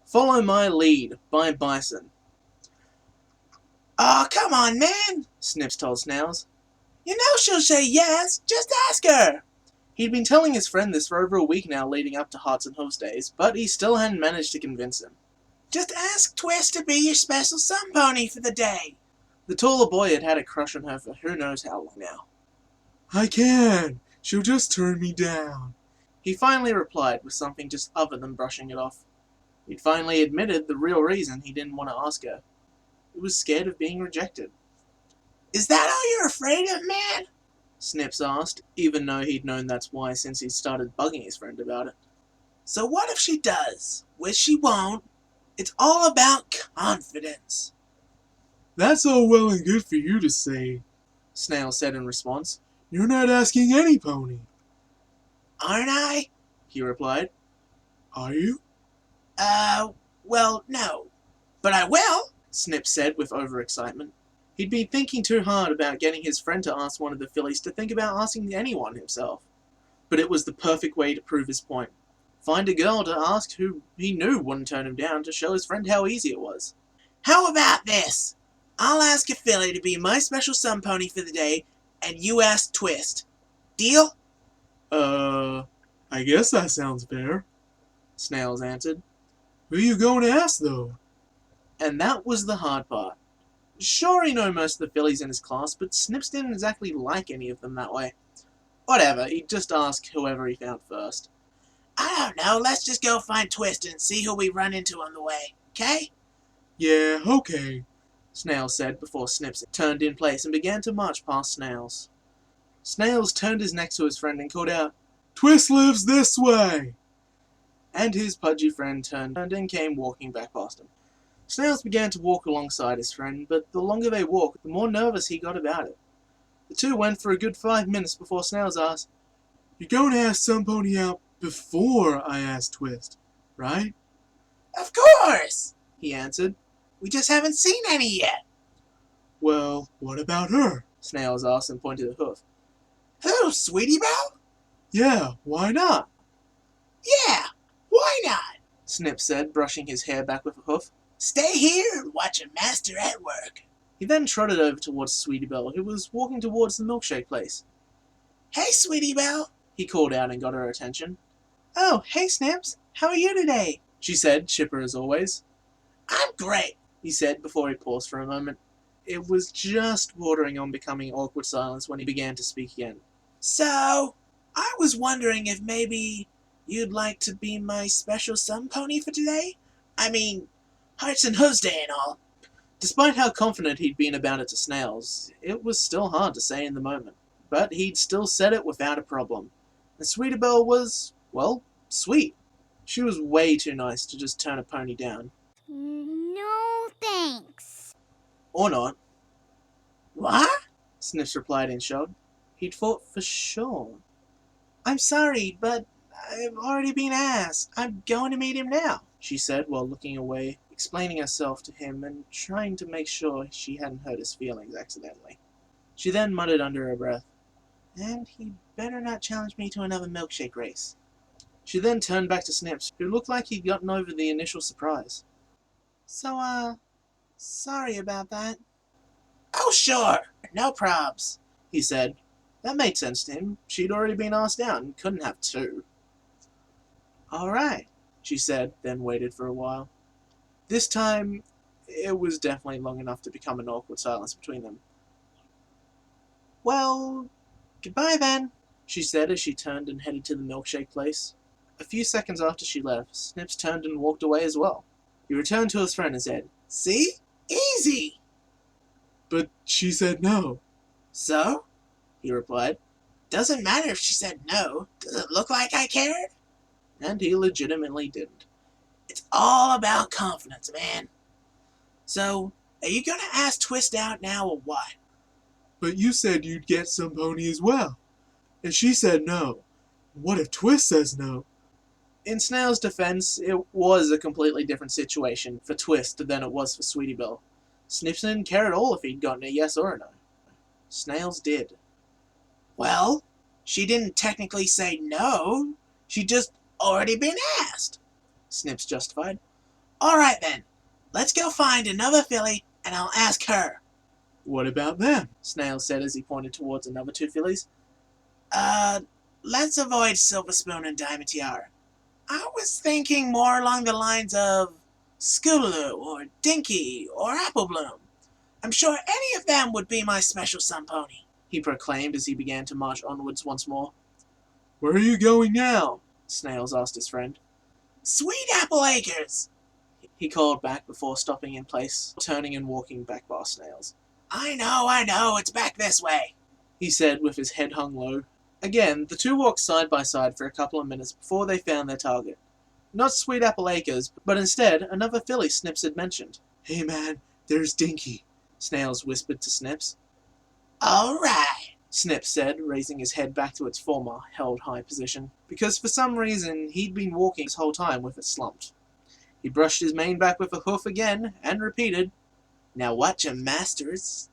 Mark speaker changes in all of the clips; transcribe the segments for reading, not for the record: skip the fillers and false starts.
Speaker 1: Follow My Lead by Bison.
Speaker 2: "Aw, come on, man,"
Speaker 1: Snips told Snails.
Speaker 2: "you know she'll say yes. Just ask her."
Speaker 1: He'd been telling his friend this for over a week now leading up to Hearts and Hooves days, but he still hadn't managed to convince him.
Speaker 2: "Just ask Twist to be your special somepony for the day."
Speaker 1: The taller boy had had a crush on her for who knows how long now.
Speaker 3: "I can. She'll just turn me down,"
Speaker 1: he finally replied with something just other than brushing it off. He'd finally admitted the real reason he didn't want to ask her. He was scared of being rejected.
Speaker 2: "Is that all you're afraid of, man?"
Speaker 1: Snips asked, even though he'd known that's why since he'd started bugging his friend about it.
Speaker 2: "So what if she does? Which she won't. It's all about confidence."
Speaker 3: "That's all well and good for you to say,"
Speaker 1: Snails said in response.
Speaker 3: "You're not asking any pony."
Speaker 2: "Aren't I?"
Speaker 1: he replied.
Speaker 3: "Are you?"
Speaker 2: Well, no. But I will."
Speaker 1: Snips said with overexcitement. He'd been thinking too hard about getting his friend to ask one of the fillies to think about asking anyone himself. But it was the perfect way to prove his point. Find a girl to ask who he knew wouldn't turn him down to show his friend how easy it was.
Speaker 2: "How about this? I'll ask a filly to be my special somepony for the day, and you ask Twist. Deal?"
Speaker 3: I guess that sounds fair,"
Speaker 1: Snails answered.
Speaker 3: "Who you going to ask, though?"
Speaker 1: And that was the hard part. Sure, he knew most of the fillies in his class, but Snips didn't exactly like any of them that way. Whatever, he'd just ask whoever he found first.
Speaker 2: "I don't know. Let's just go find Twist and see who we run into on the way. 'Kay?"
Speaker 3: "Yeah, okay,"
Speaker 1: Snails said before Snips turned in place and began to march past Snails. Snails turned his neck to his friend and called out,
Speaker 3: "Twist lives this way!"
Speaker 1: and his pudgy friend turned and came walking back past him. Snails began to walk alongside his friend, but the longer they walked, the more nervous he got about it. The two went for a good 5 minutes before Snails asked,
Speaker 3: "You're going to ask somepony out before I ask Twist, right?"
Speaker 2: "Of course,"
Speaker 1: he answered.
Speaker 2: "we just haven't seen any yet."
Speaker 3: "Well, what about her?"
Speaker 1: Snails asked and pointed a hoof.
Speaker 2: "Who, Sweetie Belle?"
Speaker 3: "Yeah, why not?"
Speaker 2: "Yeah, why not?"
Speaker 1: Snip said, brushing his hair back with a hoof.
Speaker 2: "Stay here and watch a master at work."
Speaker 1: He then trotted over towards Sweetie Belle, who was walking towards the milkshake place.
Speaker 2: "Hey, Sweetie Belle,"
Speaker 1: he called out and got her attention. "Oh, hey Snips, how are you today?" she said, chipper as always.
Speaker 2: "I'm great,"
Speaker 1: he said before he paused for a moment. It was just bordering on becoming awkward silence when he began to speak again.
Speaker 2: "So, I was wondering if maybe you'd like to be my special somepony for today? I mean, Hearts and Hooves Day and all."
Speaker 1: Despite how confident he'd been about it to Snails, it was still hard to say in the moment. But he'd still said it without a problem. And Sweetie Belle was, well, sweet. She was way too nice to just turn a pony down.
Speaker 4: "No, thanks."
Speaker 1: Or not.
Speaker 2: "What?"
Speaker 1: Sniffs replied in shock. He'd thought for sure. "I'm sorry, but I've already been asked. I'm going to meet him now," she said while looking away, explaining herself to him and trying to make sure she hadn't hurt his feelings accidentally. She then muttered under her breath, "And he'd better not challenge me to another milkshake race." She then turned back to Snips, who looked like he'd gotten over the initial surprise. "So, sorry about that."
Speaker 2: "Oh, sure. No probs,"
Speaker 1: he said. That made sense to him. She'd already been asked out and couldn't have two. "All right," she said, then waited for a while. This time, it was definitely long enough to become an awkward silence between them. "Well, goodbye then," she said as she turned and headed to the milkshake place. A few seconds after she left, Snips turned and walked away as well. He returned to his friend and said,
Speaker 2: "See? Easy."
Speaker 3: "But she said no."
Speaker 2: "So?"
Speaker 1: he replied.
Speaker 2: "Doesn't matter if she said no. Does it look like I cared?"
Speaker 1: And he legitimately didn't.
Speaker 2: It's all about confidence, man. So, are you gonna ask Twist out now or what?
Speaker 3: "But you said you'd get somepony as well. And she said no. What if Twist says no?"
Speaker 1: In Snail's defense, it was a completely different situation for Twist than it was for Sweetie Belle. Snips didn't care at all if he'd gotten a yes or a no. Snails did.
Speaker 2: "Well, she didn't technically say no. She just already been asked,"
Speaker 1: Snips justified.
Speaker 2: Alright then, let's go find another filly and I'll ask her.
Speaker 3: What about them?
Speaker 1: Snails said as he pointed towards another two fillies.
Speaker 2: Let's avoid Silver Spoon and Diamond Tiara. I was thinking more along the lines of Scootaloo or Dinky or Apple Bloom. I'm sure any of them would be my special sun pony,
Speaker 1: He proclaimed as he began to march onwards once more.
Speaker 3: Where are you going now?
Speaker 1: Snails asked his friend.
Speaker 2: Sweet Apple Acres!
Speaker 1: He called back before stopping in place, turning and walking back past Snails.
Speaker 2: I know, it's back this way,
Speaker 1: He said with his head hung low. Again, the two walked side by side for a couple of minutes before they found their target. Not Sweet Apple Acres, but instead another filly Snips had mentioned.
Speaker 3: Hey man, there's Dinky.
Speaker 1: Snails whispered to Snips.
Speaker 2: Alright.
Speaker 1: Snips said, raising his head back to its former held high position, because for some reason he'd been walking this whole time with it slumped. He brushed his mane back with a hoof again and repeated,
Speaker 2: Now watch your masters.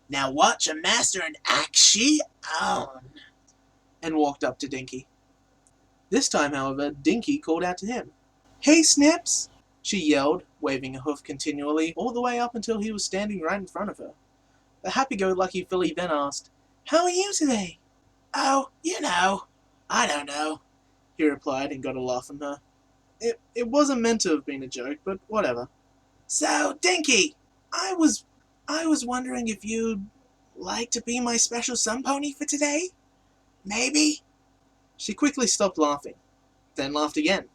Speaker 2: Now watch a master and action on.
Speaker 1: And walked up to Dinky. This time, however, Dinky called out to him.
Speaker 2: Hey, Snips!
Speaker 1: She yelled, waving a hoof continually, all the way up until he was standing right in front of her. The happy-go-lucky filly then asked,
Speaker 2: How are you today? Oh, I don't know,
Speaker 1: he replied and got a laugh from her. It wasn't meant to have been a joke, but whatever.
Speaker 2: So, Dinky, I was wondering if you'd like to be my special sun pony for today? Maybe?
Speaker 1: She quickly stopped laughing, then laughed again,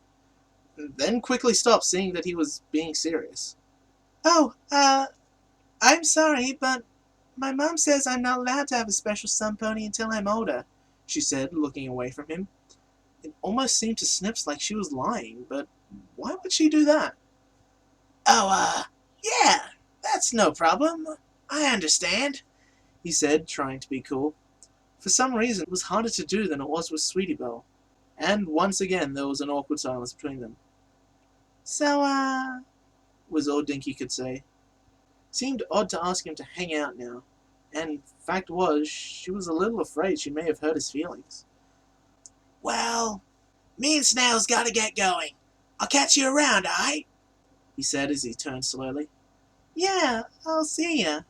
Speaker 1: then quickly stopped, seeing that he was being serious.
Speaker 2: Oh, I'm sorry, but my mom says I'm not allowed to have a special sun pony until I'm older,
Speaker 1: she said, looking away from him. It almost seemed to Snips like she was lying, but why would she do that?
Speaker 2: Oh, yeah, that's no problem. I understand,
Speaker 1: he said, trying to be cool. For some reason, it was harder to do than it was with Sweetie Belle. And once again, there was an awkward silence between them.
Speaker 2: So,
Speaker 1: was all Dinky could say. Seemed odd to ask him to hang out now, and fact was, she was a little afraid she may have hurt his feelings.
Speaker 2: Well, me and Snails gotta get going. I'll catch you around, alright?
Speaker 1: He said as he turned slowly.
Speaker 2: Yeah, I'll see ya,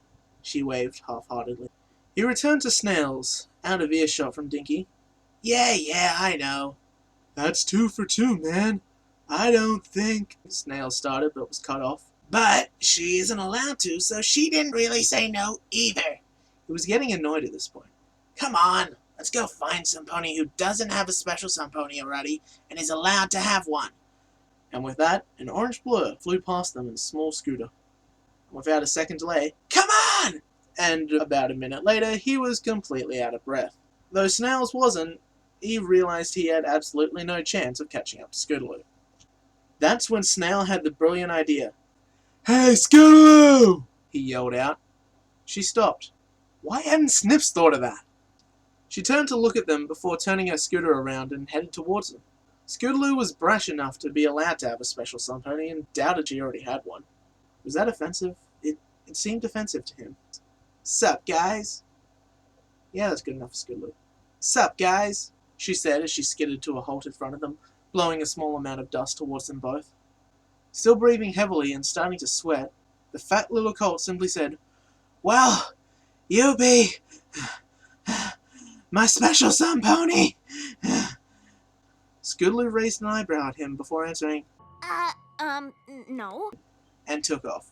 Speaker 1: she waved half-heartedly. He returned to Snails, out of earshot from Dinky.
Speaker 2: Yeah, I know.
Speaker 3: That's 2 for 2, man. I don't think...
Speaker 1: Snails started, but was cut off.
Speaker 2: But she isn't allowed to, so she didn't really say no either.
Speaker 1: He was getting annoyed at this point.
Speaker 2: Come on, let's go find some pony who doesn't have a special sun pony already and is allowed to have one.
Speaker 1: And with that, an orange blur flew past them in a small scooter. Without a second delay,
Speaker 2: come on!
Speaker 1: And about a minute later, he was completely out of breath. Though Snails wasn't, he realized he had absolutely no chance of catching up to Scootaloo. That's when Snail had the brilliant idea.
Speaker 3: Hey, Scootaloo!
Speaker 1: He yelled out. She stopped. Why hadn't Snips thought of that? She turned to look at them before turning her scooter around and headed towards them. Scootaloo was brash enough to be allowed to have a special sun pony and doubted she already had one. Was that offensive? It seemed offensive to him.
Speaker 2: Sup, guys?
Speaker 1: Yeah, that's good enough for Scootaloo.
Speaker 2: Sup, guys?
Speaker 1: She said as she skidded to a halt in front of them, blowing a small amount of dust towards them both. Still breathing heavily and starting to sweat, the fat little colt simply said,
Speaker 2: Well, you be my special sun pony.
Speaker 1: Scootaloo raised an eyebrow at him before answering,
Speaker 4: No.
Speaker 1: and took off.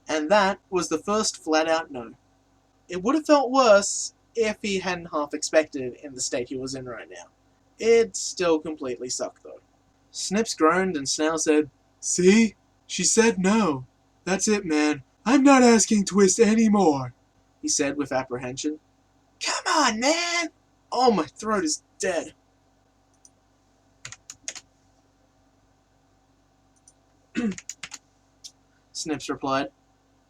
Speaker 1: And that was the first flat-out no. It would have felt worse if he hadn't half expected in the state he was in right now. It still completely sucked, though. Snips groaned and Snail said,
Speaker 3: See? She said no. That's it, man. I'm not asking Twist anymore,
Speaker 1: he said with apprehension.
Speaker 2: Come on, man!
Speaker 1: Oh, my throat is dead. Snips replied.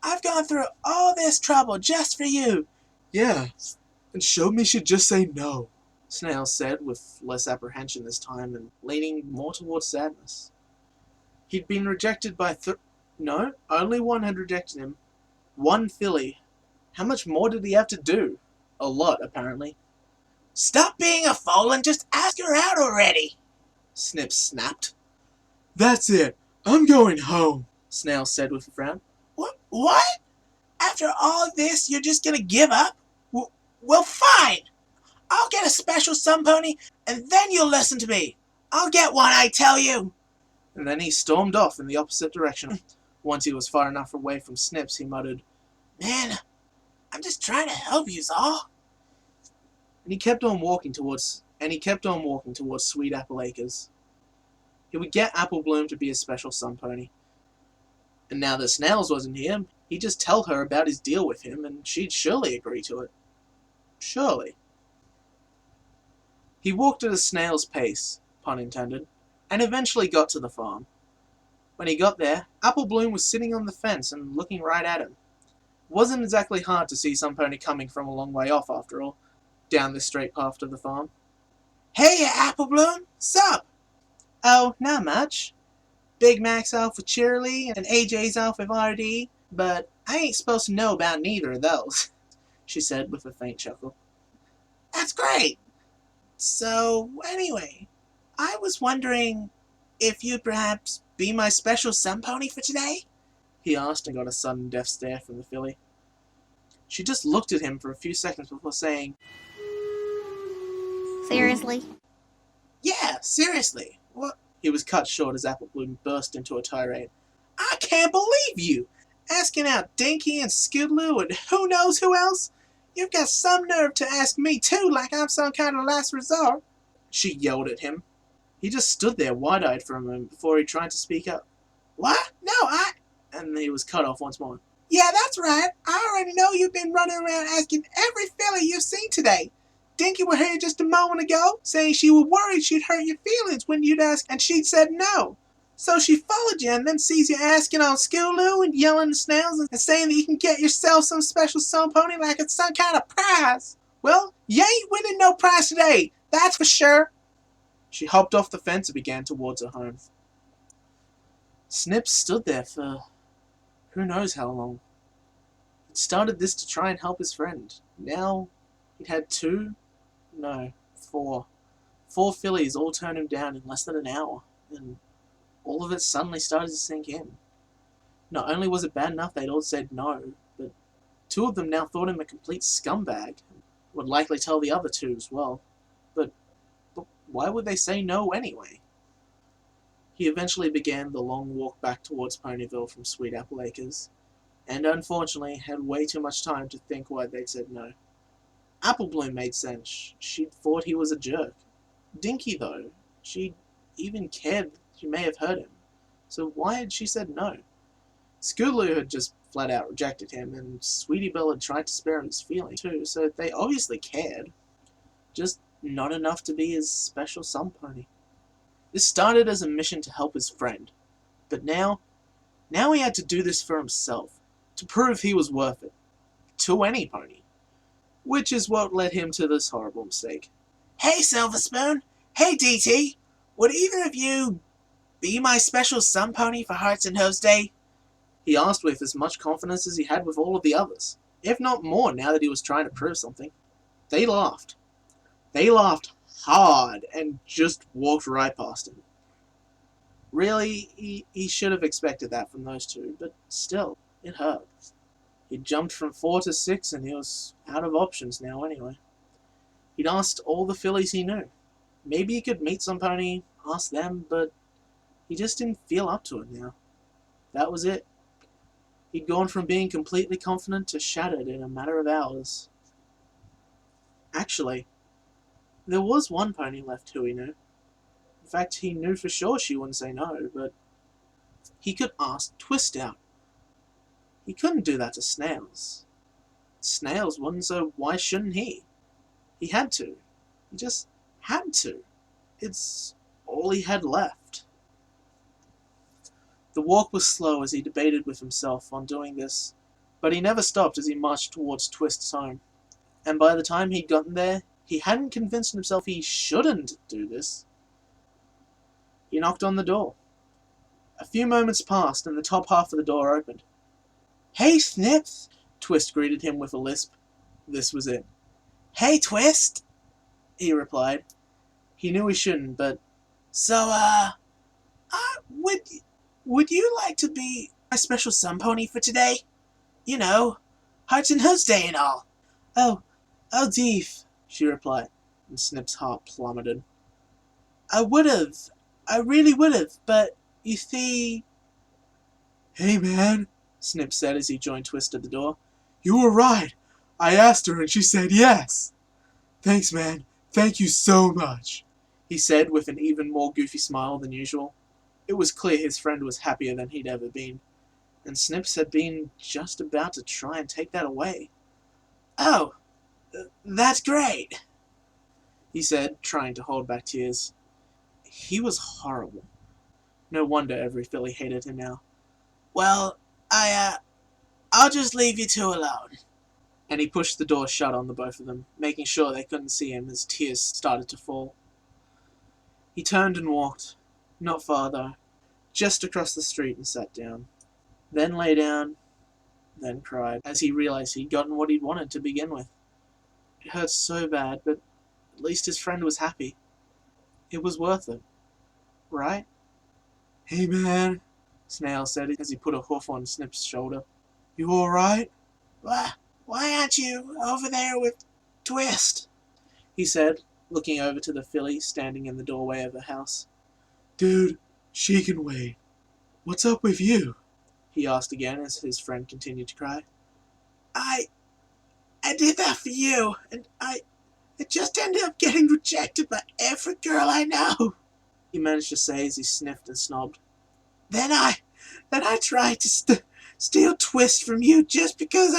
Speaker 2: I've gone through all this trouble just for you.
Speaker 3: Yeah, and showed me she'd just say no.
Speaker 1: Snail said with less apprehension this time and leaning more towards sadness. He'd been rejected by no, only one had rejected him. One filly. How much more did he have to do? A lot, apparently.
Speaker 2: Stop being a fool and just ask her out already.
Speaker 1: Snips snapped.
Speaker 3: That's it. I'm going home,
Speaker 1: Snails said with a frown.
Speaker 2: What? After all of this, you're just gonna give up? Well, fine. I'll get a special somepony, and then you'll listen to me. I'll get one, I tell you.
Speaker 1: And then he stormed off in the opposite direction. Once he was far enough away from Snips, he muttered,
Speaker 2: Man, I'm just trying to help you, all.
Speaker 1: and he kept on walking towards Sweet Apple Acres. He would get Apple Bloom to be his special somepony. And now that Snails wasn't here, he'd just tell her about his deal with him, and she'd surely agree to it. Surely. He walked at a snail's pace, pun intended, and eventually got to the farm. When he got there, Apple Bloom was sitting on the fence and looking right at him. It wasn't exactly hard to see somepony coming from a long way off, after all, down this straight path to the farm.
Speaker 2: Hey, Apple Bloom, sup?
Speaker 1: Oh, not much. Big Mac's off with Cheerily, and AJ's off with RD, but I ain't supposed to know about neither of those, she said with a faint chuckle.
Speaker 2: That's great. So, anyway, I was wondering if you'd perhaps be my special somepony for today?
Speaker 1: He asked and got a sudden death stare from the filly. She just looked at him for a few seconds before saying,
Speaker 4: Seriously?
Speaker 2: Yeah, seriously. What?
Speaker 1: He was cut short as Apple Bloom burst into a tirade.
Speaker 2: I can't believe you! Asking out Dinky and Skidloo and who knows who else? You've got some nerve to ask me too, like I'm some kind of last resort.
Speaker 1: She yelled at him. He just stood there wide-eyed for a moment before he tried to speak up.
Speaker 2: What? No,
Speaker 1: And he was cut off once more.
Speaker 2: Yeah, that's right. I already know you've been running around asking every filly you've seen today. Dinky was here just a moment ago, saying she was worried she'd hurt your feelings when you'd ask, and she'd said no. So she followed you and then sees you asking on Skidloo and yelling at Snails and saying that you can get yourself some special somepony like it's some kind of prize. Well, you ain't winning no prize today, that's for sure.
Speaker 1: She hopped off the fence and began towards her home. Snips stood there for who knows how long. He'd started this to try and help his friend. Now he'd had four fillies all turn him down in less than an hour, and all of it suddenly started to sink in. Not only was it bad enough they'd all said no, but two of them now thought him a complete scumbag, and would likely tell the other two as well. But why would they say no anyway? He eventually began the long walk back towards Ponyville from Sweet Apple Acres, and unfortunately had way too much time to think why they'd said no. Apple Bloom made sense. She'd thought he was a jerk. Dinky, though, she'd even cared she may have hurt him. So why had she said no? Skidloo had just flat out rejected him, and Sweetie Belle had tried to spare him his feelings too, so they obviously cared. Just not enough to be his special somepony. This started as a mission to help his friend, but now he had to do this for himself, to prove he was worth it. To any pony. Which is what led him to this horrible mistake.
Speaker 2: Hey, Silver Spoon. Hey, DT. Would either of you be my special somepony for Hearts and Hooves Day?
Speaker 1: He asked with as much confidence as he had with all of the others, if not more now that he was trying to prove something. They laughed. They laughed hard and just walked right past him. Really, he should have expected that from those two, but still, it hurt. He'd jumped from 4 to 6 and he was out of options now anyway. He'd asked all the fillies he knew. Maybe he could meet some pony, ask them, but he just didn't feel up to it now. That was it. He'd gone from being completely confident to shattered in a matter of hours. Actually, there was one pony left who he knew. In fact, he knew for sure she wouldn't say no, but he could ask Twist out. He couldn't do that to Snails. Snails wouldn't, so why shouldn't he? He had to. He just had to. It's all he had left. The walk was slow as he debated with himself on doing this, but he never stopped as he marched towards Twist's home. And by the time he'd gotten there, he hadn't convinced himself he shouldn't do this. He knocked on the door. A few moments passed and the top half of the door opened. "Hey, Snips!" Twist greeted him with a lisp. This was it.
Speaker 2: Hey, Twist!
Speaker 1: He replied. He knew he shouldn't, but
Speaker 2: So, would would you like to be my special somepony for today? You know, Hearts and Hooves Day and all.
Speaker 1: Oh, oh, Deef, she replied, and Snip's heart plummeted. I would've. I really would've, but you see...
Speaker 3: Hey, man,
Speaker 1: Snip said as he joined Twist at the door.
Speaker 3: you were right. I asked her and she said yes. Thanks, man. Thank you so much,
Speaker 1: He said with an even more goofy smile than usual. It was clear his friend was happier than he'd ever been, and Snips had been just about to try and take that away.
Speaker 2: Oh, that's great,
Speaker 1: He said, trying to hold back tears. He was horrible. No wonder every filly hated him now.
Speaker 2: Well, I'll just leave you two alone.
Speaker 1: And he pushed the door shut on the both of them, making sure they couldn't see him as tears started to fall. He turned and walked, not far though, just across the street and sat down. Then lay down, then cried, as he realized he'd gotten what he'd wanted to begin with. It hurt so bad, but at least his friend was happy. It was worth it, right?
Speaker 3: Hey, man,
Speaker 1: Snails said as he put a hoof on Snip's shoulder.
Speaker 3: you alright?
Speaker 2: Why aren't you over there with Twist?
Speaker 1: He said, looking over to the filly standing in the doorway of the house.
Speaker 3: Dude, she can wait. What's up with you?
Speaker 1: He asked again as his friend continued to cry.
Speaker 2: I did that for you, and I just ended up getting rejected by every girl I know.
Speaker 1: He managed to say as he sniffed and snobbed.
Speaker 2: Then I tried to steal Twist from you just because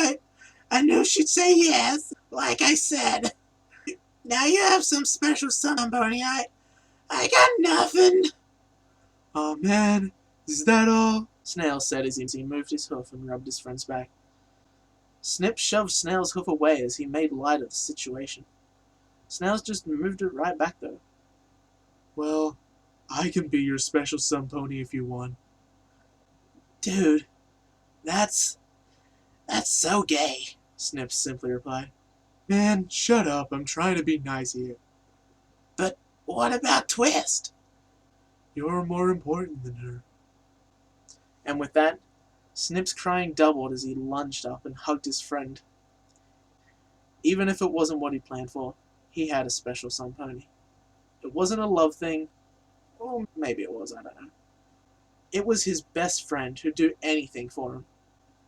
Speaker 2: I knew she'd say yes, like I said. Now you have some special somebody. I got nothing.
Speaker 3: Aw, man, is that all?
Speaker 1: Snails said as he moved his hoof and rubbed his friend's back. Snip shoved Snails' hoof away as he made light of the situation. Snails just moved it right back though.
Speaker 3: Well, I can be your special somepony if you want.
Speaker 2: Dude, that's so gay.
Speaker 1: Snip simply replied.
Speaker 3: Man, shut up. I'm trying to be nice here.
Speaker 2: But what about Twist?
Speaker 3: You're more important than her.
Speaker 1: And with that, Snip's crying doubled as he lunged up and hugged his friend. Even if it wasn't what he planned for, he had a special somepony. It wasn't a love thing, or maybe it was, I don't know. It was his best friend who'd do anything for him.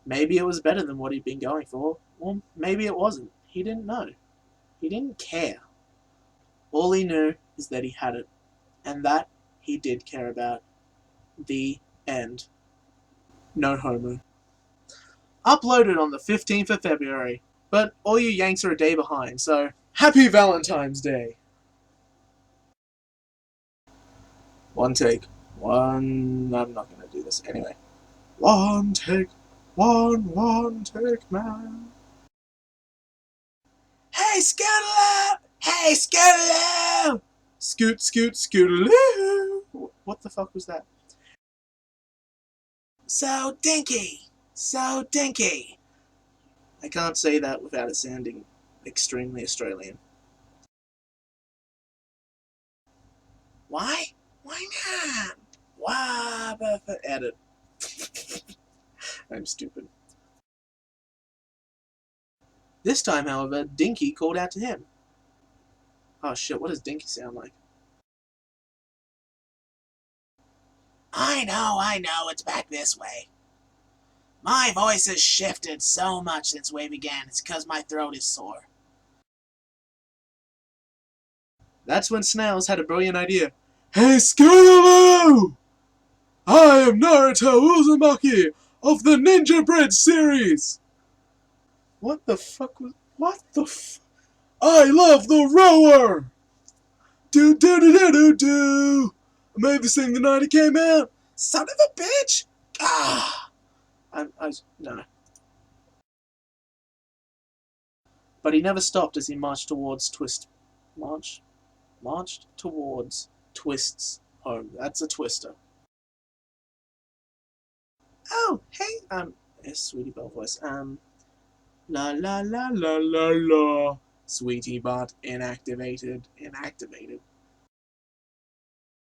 Speaker 1: Maybe it was better than what he'd been going for, or maybe it wasn't. He didn't know. He didn't care. All he knew is that he had it, and that he did care about. The end. No homo. Uploaded on the 15th of February, but all you Yanks are a day behind, so happy Valentine's Day! One take. I'm not gonna do this anyway.
Speaker 3: One take, man.
Speaker 2: Hey, Scootaloo! Hey, Scootaloo!
Speaker 3: Scoot, scoot, scootaloo.
Speaker 1: What the fuck was that?
Speaker 2: So dinky. So dinky.
Speaker 1: I can't say that without it sounding extremely Australian.
Speaker 2: Why? Why not?
Speaker 1: Why, but edit. I'm stupid. This time, however, Dinky called out to him. Oh shit, what does Dinky sound like?
Speaker 2: I know, it's back this way. My voice has shifted so much since we began, it's 'cause my throat is sore.
Speaker 1: That's when Snails had a brilliant idea.
Speaker 3: Hey, Scootaloo! I am Naruto Uzumaki of the Ninja Bridge series.
Speaker 1: What the fuck was...
Speaker 3: I love the rower! Do do do do do do! I made this thing the night it came out.
Speaker 2: Son of a bitch! Ah!
Speaker 1: No. But he never stopped as he marched towards marched towards Twist's home. That's a twister. Oh, hey, yes, Sweetie Belle voice. La la la la la la. Sweetie Bot inactivated.